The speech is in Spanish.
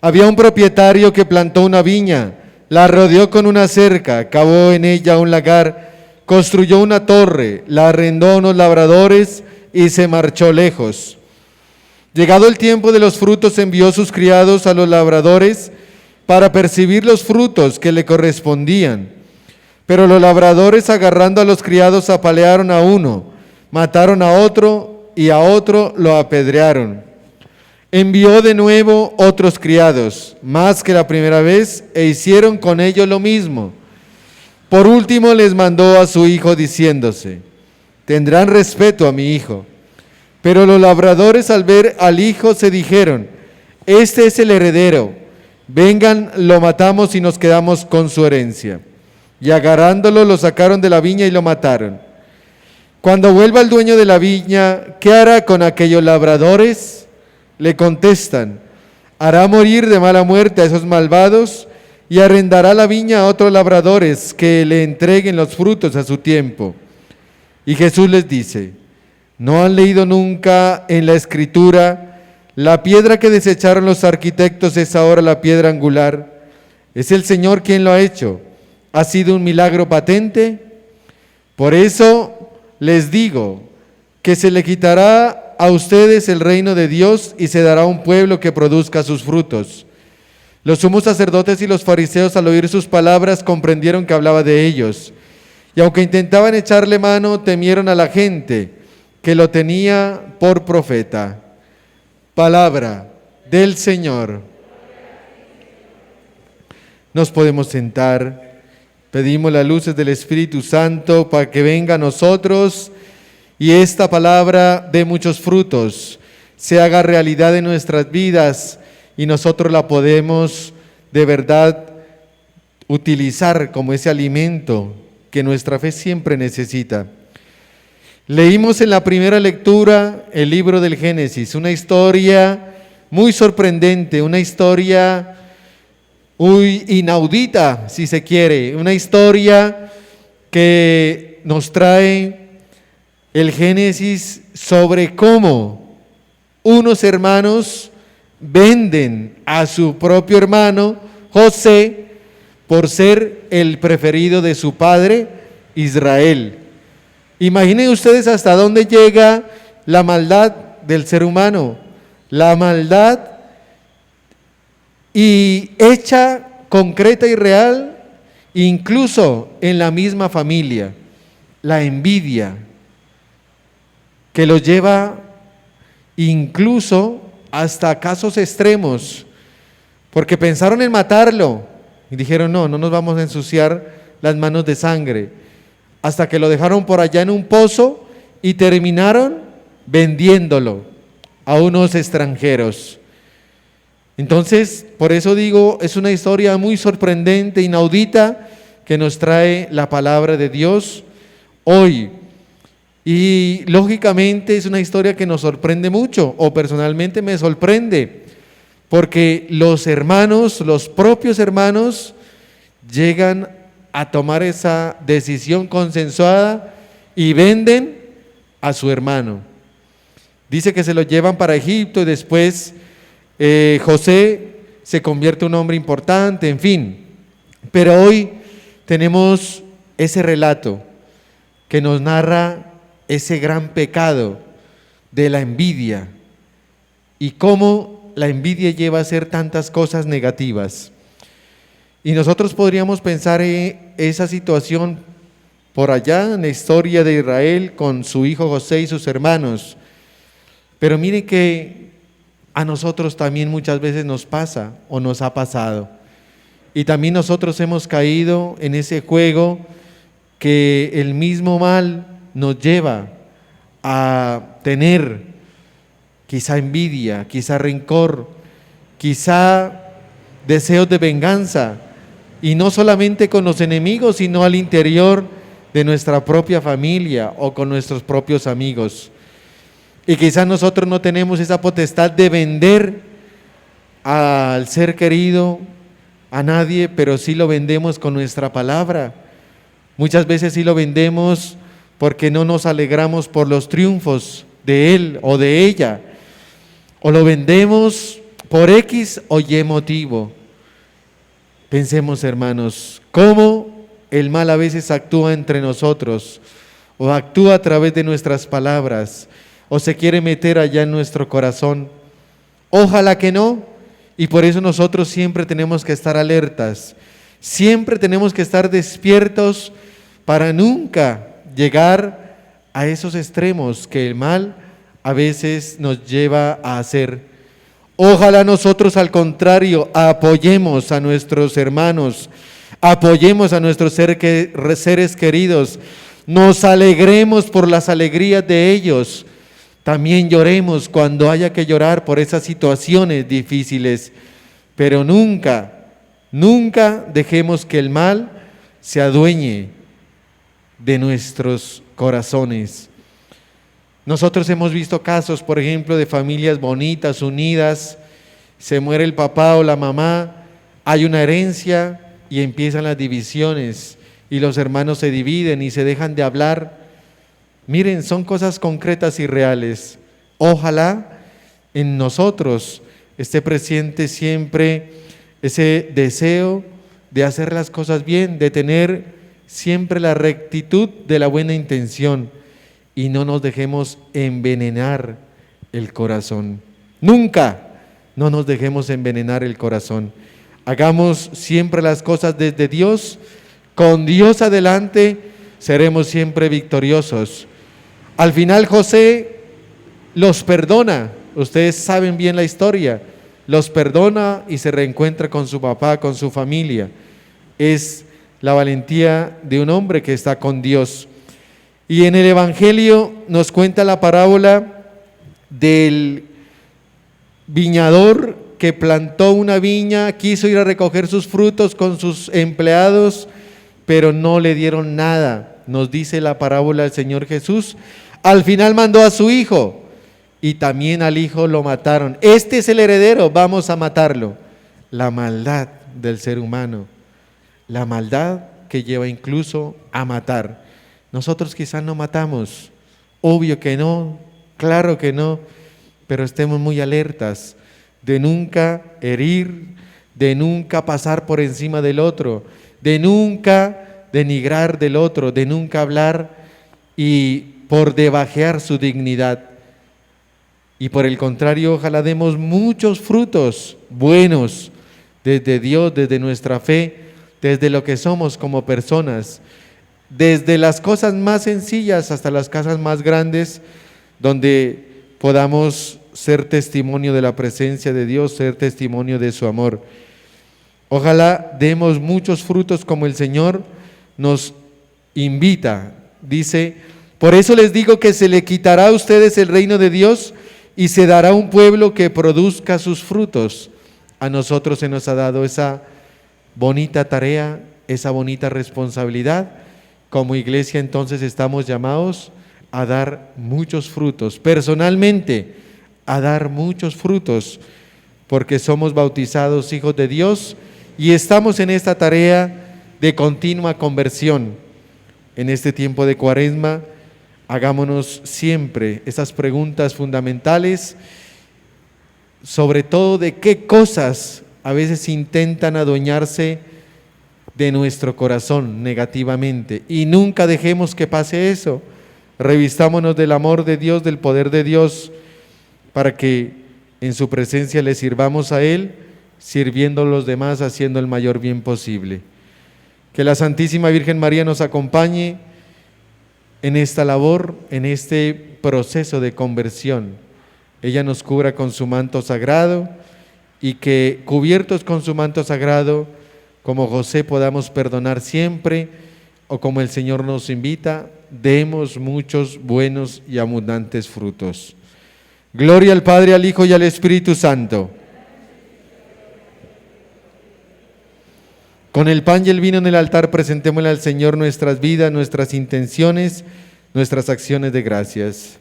Había un propietario que plantó una viña, la rodeó con una cerca, cavó en ella un lagar, construyó una torre, la arrendó a unos labradores y se marchó lejos. Llegado el tiempo de los frutos, envió sus criados a los labradores para percibir los frutos que le correspondían. Pero los labradores, agarrando a los criados, apalearon a uno, mataron a otro y a otro lo apedrearon. Envió de nuevo otros criados, más que la primera vez, e hicieron con ellos lo mismo. Por último les mandó a su hijo diciéndose: tendrán respeto a mi hijo. Pero los labradores, al ver al hijo, se dijeron: este es el heredero, vengan, lo matamos y nos quedamos con su herencia. Y agarrándolo, lo sacaron de la viña y lo mataron. Cuando vuelva el dueño de la viña, ¿qué hará con aquellos labradores? Le contestan: hará morir de mala muerte a esos malvados y arrendará la viña a otros labradores que le entreguen los frutos a su tiempo. Y Jesús les dice: ¿no han leído nunca en la Escritura: la piedra que desecharon los arquitectos es ahora la piedra angular? Es el Señor quien lo ha hecho. ¿Ha sido un milagro patente? Por eso les digo que se le quitará a ustedes el reino de Dios y se dará un pueblo que produzca sus frutos. Los sumos sacerdotes y los fariseos, al oír sus palabras, comprendieron que hablaba de ellos. Y aunque intentaban echarle mano, temieron a la gente que lo tenía por profeta. Palabra del Señor. Nos podemos sentar. Pedimos las luces del Espíritu Santo para que venga a nosotros y esta palabra dé muchos frutos, se haga realidad en nuestras vidas y nosotros la podemos de verdad utilizar como ese alimento que nuestra fe siempre necesita. Leímos en la primera lectura el libro del Génesis, una historia muy sorprendente, una historia muy inaudita, si se quiere, una historia que nos trae el Génesis sobre cómo unos hermanos venden a su propio hermano José por ser el preferido de su padre Israel. Imaginen ustedes hasta dónde llega la maldad del ser humano, la maldad y hecha concreta y real, incluso en la misma familia, la envidia, que los lleva incluso hasta casos extremos, porque pensaron en matarlo y dijeron: no nos vamos a ensuciar las manos de sangre, hasta que lo dejaron por allá en un pozo y terminaron vendiéndolo a unos extranjeros. Entonces, por eso digo, es una historia muy sorprendente, inaudita, que nos trae la palabra de Dios hoy. Y lógicamente es una historia que nos sorprende mucho, o personalmente me sorprende, porque los hermanos, los propios hermanos, llegan a tomar esa decisión consensuada y venden a su hermano. Dice que se lo llevan para Egipto y después José se convierte en un hombre importante, en fin. Pero hoy tenemos ese relato que nos narra ese gran pecado de la envidia y cómo la envidia lleva a hacer tantas cosas negativas. Y nosotros podríamos pensar en esa situación por allá en la historia de Israel con su hijo José y sus hermanos. Pero mire que a nosotros también muchas veces nos pasa o nos ha pasado. Y también nosotros hemos caído en ese juego que el mismo mal nos lleva a tener quizá envidia, quizá rencor, quizá deseos de venganza, y no solamente con los enemigos, sino al interior de nuestra propia familia o con nuestros propios amigos. Y quizás nosotros no tenemos esa potestad de vender al ser querido, a nadie, pero sí lo vendemos con nuestra palabra. Muchas veces sí lo vendemos porque no nos alegramos por los triunfos de él o de ella, o lo vendemos por X o Y motivo. Pensemos, hermanos, cómo el mal a veces actúa entre nosotros, o actúa a través de nuestras palabras, o se quiere meter allá en nuestro corazón. Ojalá que no, y por eso nosotros siempre tenemos que estar alertas, siempre tenemos que estar despiertos para nunca llegar a esos extremos que el mal a veces nos lleva a hacer. Ojalá nosotros, al contrario, apoyemos a nuestros hermanos, apoyemos a nuestros seres queridos, nos alegremos por las alegrías de ellos. También lloremos cuando haya que llorar por esas situaciones difíciles, pero nunca, nunca dejemos que el mal se adueñe de nuestros corazones. Nosotros hemos visto casos, por ejemplo, de familias bonitas, unidas, se muere el papá o la mamá, hay una herencia y empiezan las divisiones y los hermanos se dividen y se dejan de hablar. Miren, son cosas concretas y reales. Ojalá en nosotros esté presente siempre ese deseo de hacer las cosas bien, de tener siempre la rectitud de la buena intención y no nos dejemos envenenar el corazón. Nunca no nos dejemos envenenar el corazón. Hagamos siempre las cosas desde Dios, con Dios adelante seremos siempre victoriosos. Al final José los perdona, ustedes saben bien la historia, los perdona y se reencuentra con su papá, con su familia. Es la valentía de un hombre que está con Dios. Y en el Evangelio nos cuenta la parábola del viñador que plantó una viña, quiso ir a recoger sus frutos con sus empleados, pero no le dieron nada. Nos dice la parábola del Señor Jesús. Al final mandó a su hijo y también al hijo lo mataron. Este es el heredero, vamos a matarlo. La maldad del ser humano, la maldad que lleva incluso a matar. Nosotros quizás no matamos, obvio que no, claro que no, pero estemos muy alertas de nunca herir, de nunca pasar por encima del otro, de nunca denigrar del otro, de nunca hablar y por debajear su dignidad. Y por el contrario, ojalá demos muchos frutos buenos desde Dios, desde nuestra fe, desde lo que somos como personas, desde las cosas más sencillas hasta las cosas más grandes, donde podamos ser testimonio de la presencia de Dios, ser testimonio de su amor. Ojalá demos muchos frutos como el Señor nos invita. Dice, por eso les digo que se le quitará a ustedes el reino de Dios y se dará un pueblo que produzca sus frutos. A nosotros se nos ha dado esa bonita tarea, esa bonita responsabilidad. Como iglesia entonces estamos llamados a dar muchos frutos, personalmente a dar muchos frutos, porque somos bautizados hijos de Dios y estamos en esta tarea de continua conversión. En este tiempo de Cuaresma, hagámonos siempre esas preguntas fundamentales, sobre todo de qué cosas a veces intentan adueñarse de nuestro corazón negativamente, y nunca dejemos que pase eso. Revistámonos del amor de Dios, del poder de Dios, para que en su presencia le sirvamos a Él, sirviendo a los demás, haciendo el mayor bien posible. Que la Santísima Virgen María nos acompañe en esta labor, en este proceso de conversión. Ella nos cubra con su manto sagrado y que, cubiertos con su manto sagrado, como José, podamos perdonar siempre, o como el Señor nos invita, demos muchos buenos y abundantes frutos. Gloria al Padre, al Hijo y al Espíritu Santo. Con el pan y el vino en el altar presentémosle al Señor nuestras vidas, nuestras intenciones, nuestras acciones de gracias.